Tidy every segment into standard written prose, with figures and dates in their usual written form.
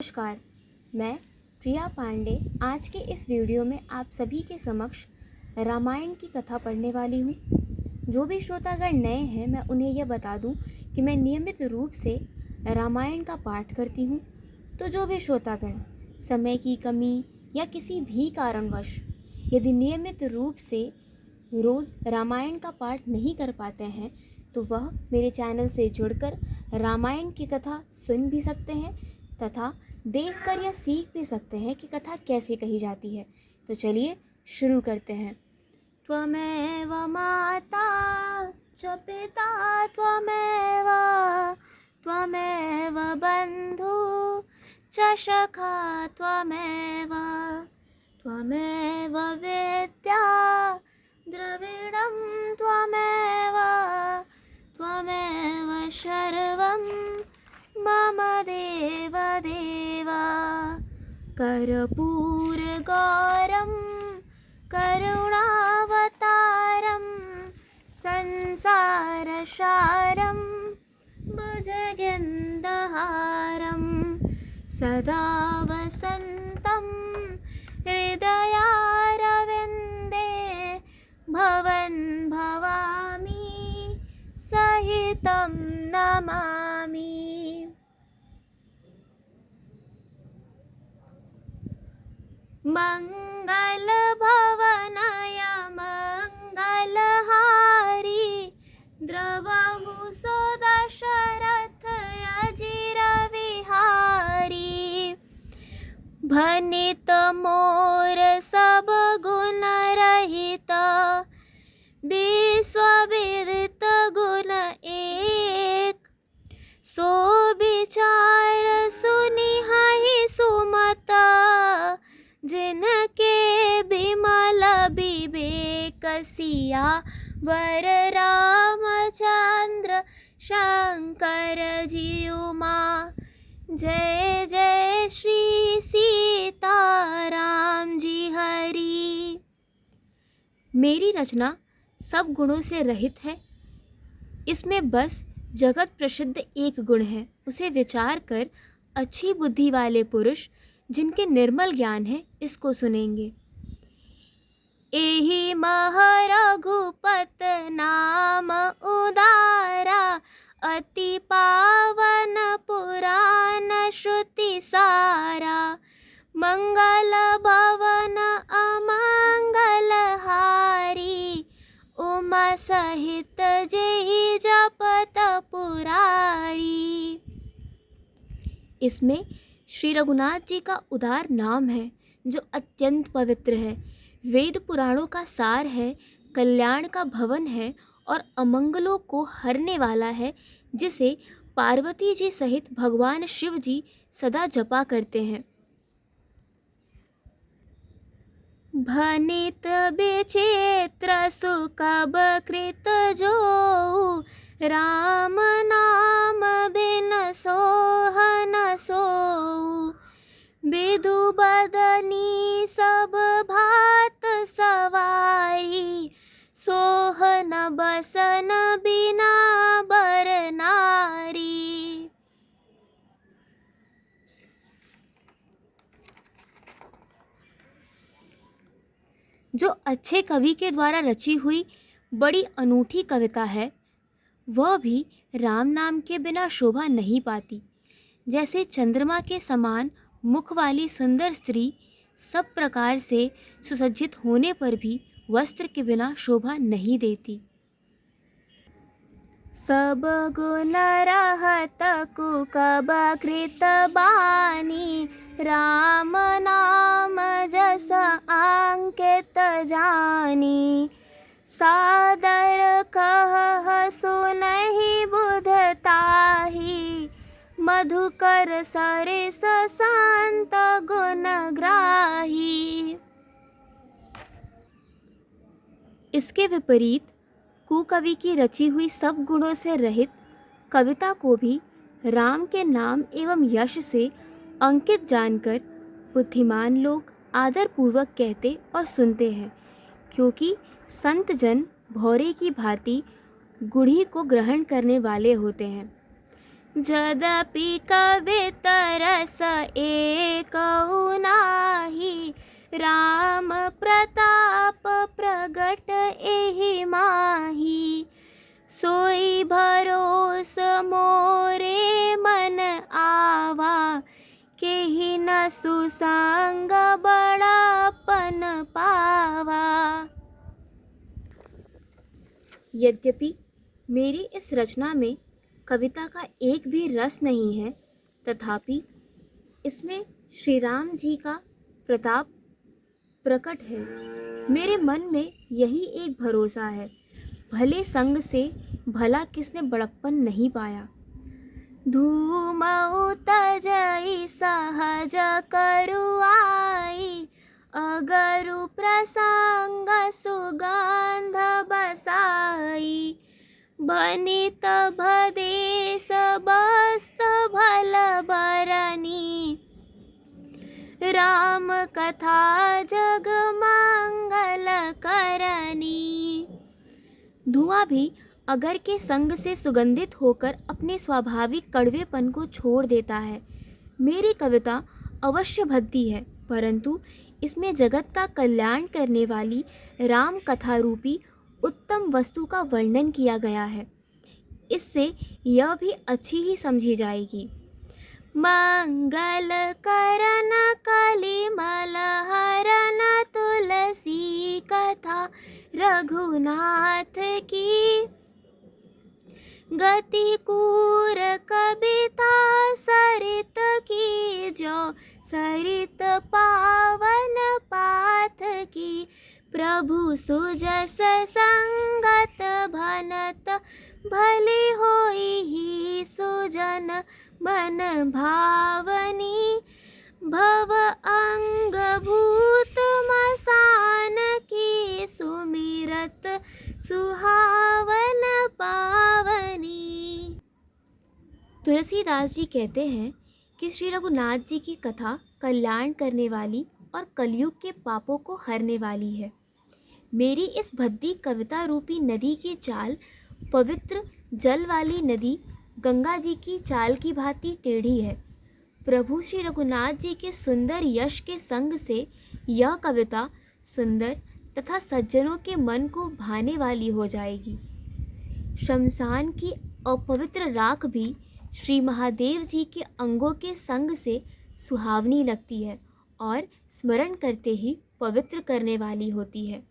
नमस्कार, मैं प्रिया पांडे आज के इस वीडियो में आप सभी के समक्ष रामायण की कथा पढ़ने वाली हूँ। जो भी श्रोतागण नए हैं मैं उन्हें यह बता दूँ कि मैं नियमित रूप से रामायण का पाठ करती हूँ। तो जो भी श्रोतागण समय की कमी या किसी भी कारणवश यदि नियमित रूप से रोज़ रामायण का पाठ नहीं कर पाते हैं तो वह मेरे चैनल से जुड़कर रामायण की कथा सुन भी सकते हैं तथा देखकर या सीख भी सकते हैं कि कथा कैसे कही जाती है। तो चलिए शुरू करते हैं। त्वमेव माता च पिता त्वमेव बन्धु च सखा त्वमेव विद्या द्रविणं त्वमेव सर्वं मम देवदेव। कर्पूरगौरं करुणावतारं संसारसारं भुजगेन्दुहारं सदा वसन्तं हृदयारविन्दे भवन् भवामि सहितं नमामि। मङ्गलभवनाय मङ्गलहारी द्रवहु सुदशरथ अजिरविहारी। भनित मोर सब गुण रहित विश्वविदित गुण एक। सो विचार सुनिहि सुमत जिनके बिमल विवेक सिया वर रामचंद्र शंकर जीउमा। जय जय श्री सीताराम जी हरि। मेरी रचना सब गुणों से रहित है। इसमें बस जगत प्रसिद्ध एक गुण है, उसे विचार कर अच्छी बुद्धि वाले पुरुष जिनके निर्मल ज्ञान है इसको सुनेंगे। एहि मह रघुपत नाम उदारा अति पावन पुराण श्रुति सारा। मंगल भवन अमंगल हारी उमा सहित जेहि जपत पुरारी। इसमें श्री रघुनाथ जी का उदार नाम है जो अत्यंत पवित्र है, वेद पुराणों का सार है, कल्याण का भवन है और अमंगलों को हरने वाला है, जिसे पार्वती जी सहित भगवान शिव जी सदा जपा करते हैं। भनित विचित्र सुकब कृत जो राम नाम बिन सोहन सोऊ। विधु बदनी सब भात सवारी सोहन बसन बिना बर नारी। जो अच्छे कवि के द्वारा रची हुई बड़ी अनूठी कविता है वह भी राम नाम के बिना शोभा नहीं पाती। जैसे चंद्रमा के समान मुख वाली सुंदर स्त्री सब प्रकार से सुसज्जित होने पर भी वस्त्र के बिना शोभा नहीं देती। सब गुण रहत कुकब कृत बानी राम नाम जस अंकित जानी। सादर कह सुनहि बुधताही मधुकर सरिस संत गुण ग्राही। इसके विपरीत कुकवि की रची हुई सब गुणों से रहित कविता को भी राम के नाम एवं यश से अंकित जानकर बुद्धिमान लोग आदरपूर्वक कहते और सुनते हैं, क्योंकि संत जन भौरे की भांति गुढ़ी को ग्रहण करने वाले होते हैं। जदपि कवितरस एकौ नाही, राम प्रताप प्रगट एहि माही। सोई भरोस मोरे मन आवा, केहि न सुसंग बड़ापन पावा। यद्यपि मेरी इस रचना में कविता का एक भी रस नहीं है, तथापि इसमें श्री राम जी का प्रताप प्रकट है। मेरे मन में यही एक भरोसा है, भले संग से भला किसने बड़प्पन नहीं पाया। धूमऊ तजई सहज करुआई, अगरु प्रसंग सुगंध बसाई। बनित भदेश बस्त भल बरनी, राम कथा जग मंगल करनी। धुआं भी अगर के संग से सुगंधित होकर अपने स्वाभाविक कड़वेपन को छोड़ देता है। मेरी कविता अवश्य भद्दी है, परंतु इसमें जगत का कल्याण करने वाली राम कथा रूपी उत्तम वस्तु का वर्णन किया गया है। इससे यह भी अच्छी ही समझी जाएगी। मंगल करन कलिमल हरन तुलसी कथा, रघुनाथ की गति कूर कविता सरित की। जो सरित पावन पाथ की, प्रभु सुजस संगत भनत भली होई ही सुजन मन भावनी। भव अंग भूत मसान की, सुमिरत सुहावन पावनी। तुलसीदास जी कहते हैं कि श्री रघुनाथ जी की कथा कल्याण करने वाली और कलयुग के पापों को हरने वाली है। मेरी इस भद्दी कविता रूपी नदी की चाल पवित्र जल वाली नदी गंगा जी की चाल की भांति टेढ़ी है। प्रभु श्री रघुनाथ जी के सुंदर यश के संग से यह कविता सुंदर तथा सज्जनों के मन को भाने वाली हो जाएगी। शमशान की अपवित्र राख भी श्री महादेव जी के अंगों के संग से सुहावनी लगती है और स्मरण करते ही पवित्र करने वाली होती है।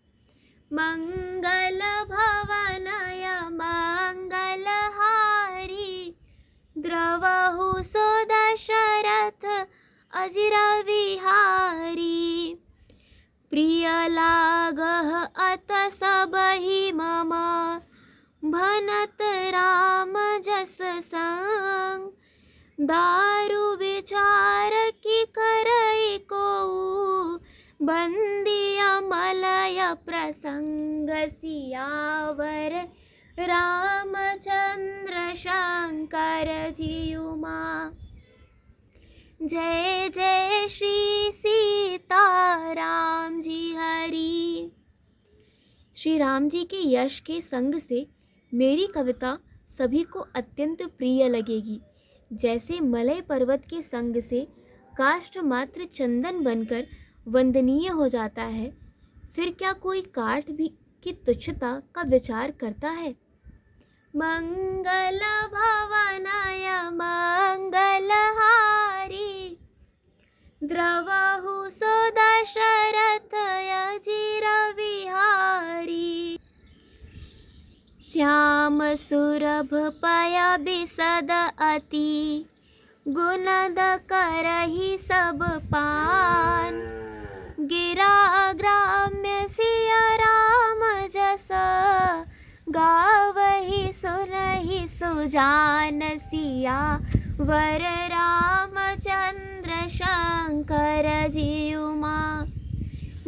मंगल भवनय मंगल हारी, द्रवहु सो दशरथ अजिर विहारी। प्रिय लागह अत सबहि मम, भनत राम जस संग। दारु विचार की करई को, बंदिया मलय प्रसंग सियावर। रामचंद्र शंकर जियुमा, जय जय श्री सीता राम जी हरि। श्री राम जी के यश के संग से मेरी कविता सभी को अत्यंत प्रिय लगेगी। जैसे मलय पर्वत के संग से काष्ठ मात्र चंदन बनकर वंदनीय हो जाता है, फिर क्या कोई काठ भी की तुच्छता का विचार करता है। मंगल भवनय मंगल हारी, द्रवहु सो दशरथ अजिर विहारी। श्याम सुरभ पय बिसद अति, गुणद करहि सब पान। गिरा ग्राम्य सिया राम जस, गावहि सुनहि सुजान सिया वर। रामचंद्र शंकर जियुमा,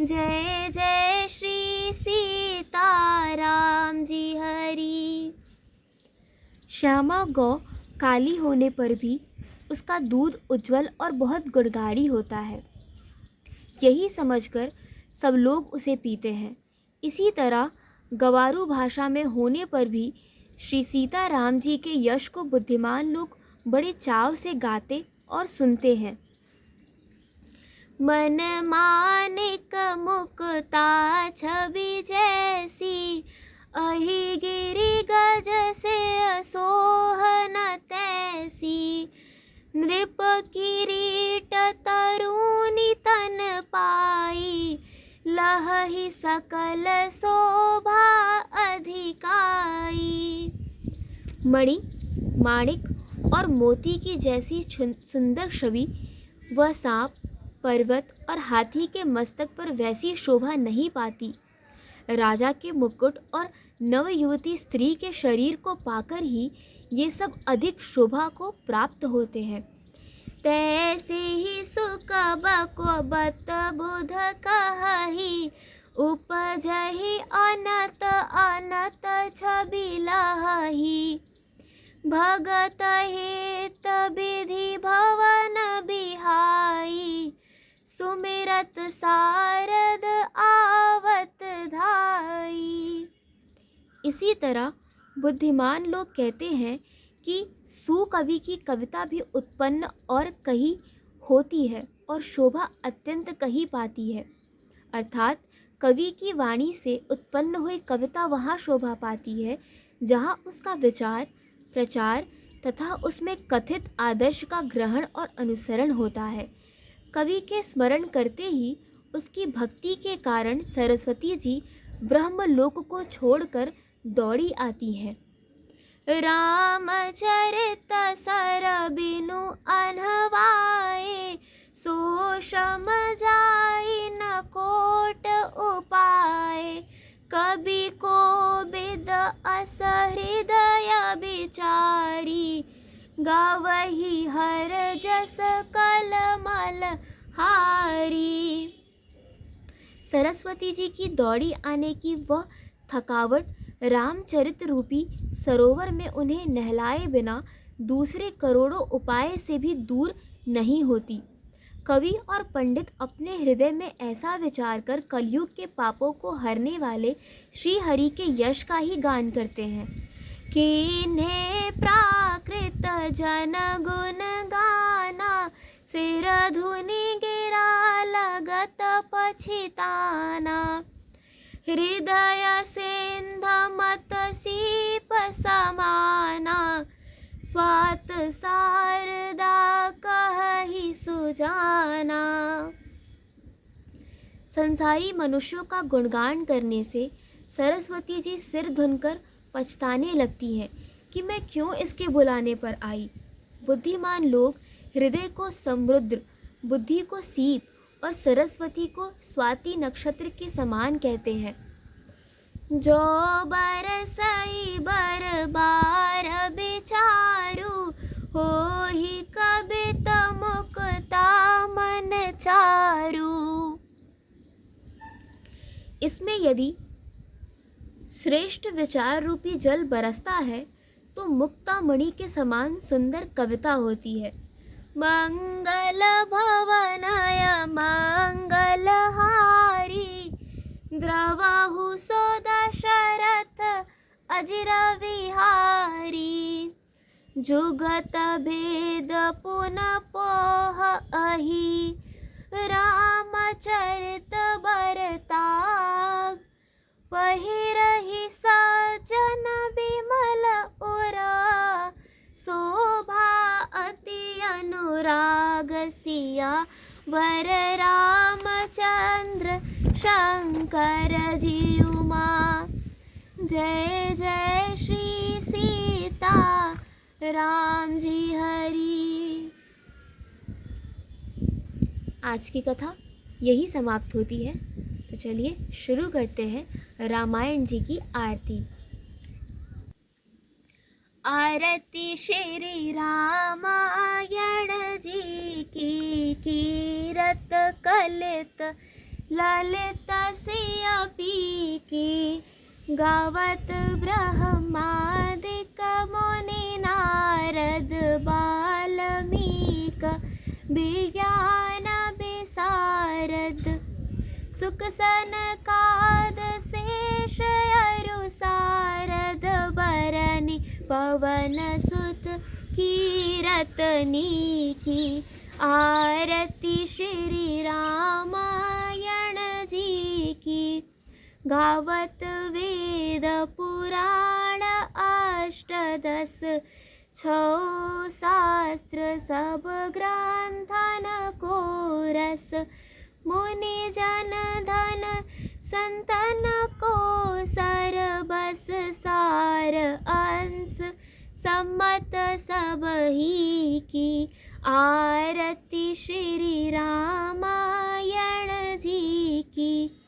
जय जय श्री सीता राम जी हरि। श्यामा गौ काली होने पर भी उसका दूध उज्जवल और बहुत गुणकारी होता है, यही समझकर सब लोग उसे पीते हैं। इसी तरह गवारू भाषा में होने पर भी श्री सीता राम जी के यश को बुद्धिमान लोग बड़े चाव से गाते और सुनते हैं। मन मानिक मुक्ता छवि जैसी, अहि गिरि गज से असोहन तैसी। नृप किरीट तरुणी तन पाई, लहहि सकल शोभा अधिकाई। मणि, माणिक और मोती की जैसी सुंदर छवि वह सांप, पर्वत और हाथी के मस्तक पर वैसी शोभा नहीं पाती। राजा के मुकुट और नवयुवती स्त्री के शरीर को पाकर ही ये सब अधिक शोभा को प्राप्त होते हैं। तैसे ही सुख बको बत बुध कहहि, उपजहि अनत अनत छवि लहहि। भगत हेत विधि भवन बिहाई, सुमिरत सारद आवत धाई। इसी तरह बुद्धिमान लोग कहते हैं कि सुकवि की कविता भी उत्पन्न और कही होती है और शोभा अत्यंत कही पाती है। अर्थात कवि की वाणी से उत्पन्न हुई कविता वहाँ शोभा पाती है जहाँ उसका विचार, प्रचार तथा उसमें कथित आदर्श का ग्रहण और अनुसरण होता है। कवि के स्मरण करते ही उसकी भक्ति के कारण सरस्वती जी ब्रह्मलोक को छोड़कर दौड़ी आती हैं। रामचरित सर बिनु अनहवाए, सो श्रम जाई न कोट उपाय। कवि को बिद अस हृदय बिचारी, गावही हर जस कलमल हारी। सरस्वती जी की दौड़ी आने की वह थकावट रामचरित रूपी सरोवर में उन्हें नहलाए बिना दूसरे करोड़ों उपाय से भी दूर नहीं होती। कवि और पंडित अपने हृदय में ऐसा विचार कर कलयुग के पापों को हरने वाले श्री हरि के यश का ही गान करते हैं। किन्हें प्राकृत जन गुण गाना, सिर धुनि गिरा लगत पछिताना। हृदय सिंध मत सीप समाना, स्वात शारदा कहहि सुजाना। संसारी मनुष्यों का गुणगान करने से सरस्वती जी सिर धुनकर पछताने लगती हैं कि मैं क्यों इसके बुलाने पर आई। बुद्धिमान लोग हृदय को समुद्र, बुद्धि को सीप और सरस्वती को स्वाति नक्षत्र के समान कहते हैं। जो बरसई बर बार विचारू, होहि कबित मुक्ता मन चारू। इसमें यदि श्रेष्ठ विचार रूपी जल बरसता है तो मुक्तामणि के समान सुंदर कविता होती है। मंगल भवनय मंगलहारी, द्रवहु सो दशरथ अजिर विहारी। जुगत भेद पुन पोह अहि, रामचरित बरताग। पहिरहि सजन बिमल उरा, शोभा अति अनुराग सिया। वर रामचंद्र शंकर जी उमा, जय जय श्री सीता राम जी हरि। आज की कथा यही समाप्त होती है। तो चलिए शुरू करते हैं रामायण जी की आरती। आरती श्री रामायण जी की, कीरत कलित ललित सिया पी की। गावत ब्रह्मादिक मुनि नारद बाल्मीक, विज्ञान विशारद। सुख सनकाद शेष अरु सारद, बरनि पवन सुत कीरतनी की आरती श्री रामायण जी की। गावत वेद पुराण अष्टदश छो शास्त्र सब ग्रंथन को रस। मुनि जन धन संतन को सरबस सार अंश। सम्मत सब ही की आरती श्री रामायण जी की।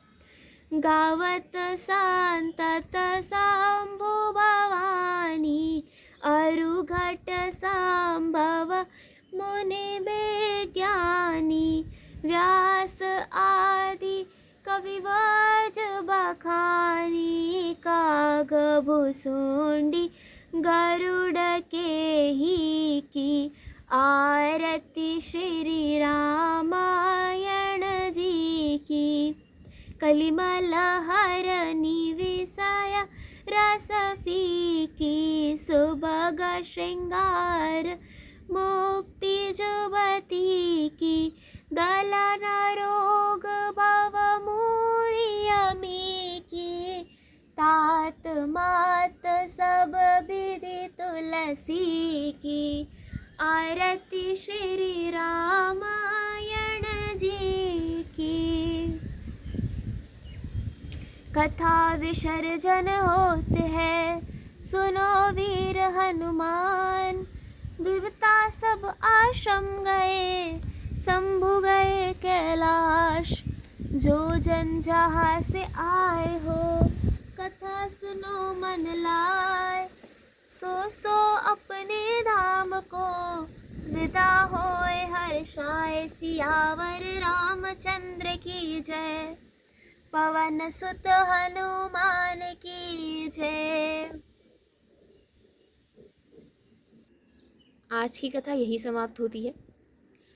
गावत संतत शंभु भवानी अरुघट संभव मुनि विज्ञानी। व्यास आदि कविवर्ज बखानी काग भुसुंडी गरुड़ के ही की आरती श्री रामायण जी की। कलिमल हरनि विषय रस फीकी सुभग श्रृंगार मुक्ति जुबती की। दलन रोग भव मूरियमी की तात मात सब विधि तुलसी की आरती श्री रामायण जी की। कथा विसर्जन होते हैं सुनो वीर हनुमान। विवता सब आश्रम गए शंभु गए कैलाश। जो जन जहाँ से आए हो कथा सुनो मन लाए। सो अपने धाम को विदा होए हर्षाए। सियावर रामचंद्र की जय पवन सुत हनुमान की जय। आज की कथा यही समाप्त होती है।